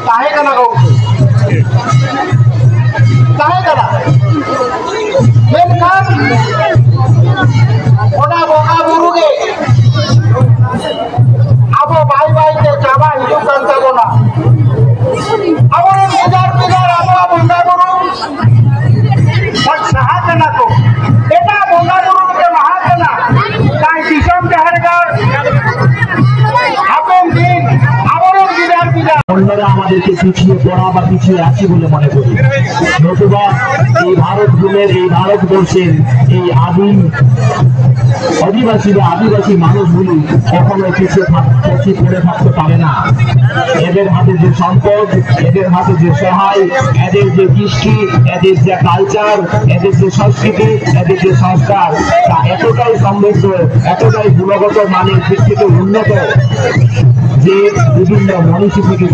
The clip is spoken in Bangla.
काहे का लगाओ काहे का मेनकान ओना बोगा बुरुगे आबो बाई बाई ते जाबा हिजु कांता बोना आबो हजार हजार आबो बोंगा बुरु बट सहाजना तो এটা बोंगा बुरु के महाजना ताई दिसम जहरगार আপন দিন আবরণ বিদার বিদার অন্যরা আমাদেরকে পিছিয়ে পড়া বা পিছিয়ে আছি বলে মনে করি, নতুবা এই ভারতভূমের এই ভারতবর্ষের এই আদিম আদিবাসী বা আদিবাসী মানুষগুলি কখনো পিছিয়ে পড়ে থাকতে পারে না। এদের হাতে যে সম্পদ, এদের হাতে যে সহায়, এদের যে কৃষ্টি, এদের যে কালচার, এদের যে সংস্কৃতি, এদের যে সংস্কার, তা এতটাই সমৃদ্ধ, এতটাই গুণগত মানের দিক থেকে উন্নত যে বিভিন্ন মনীষী থেকে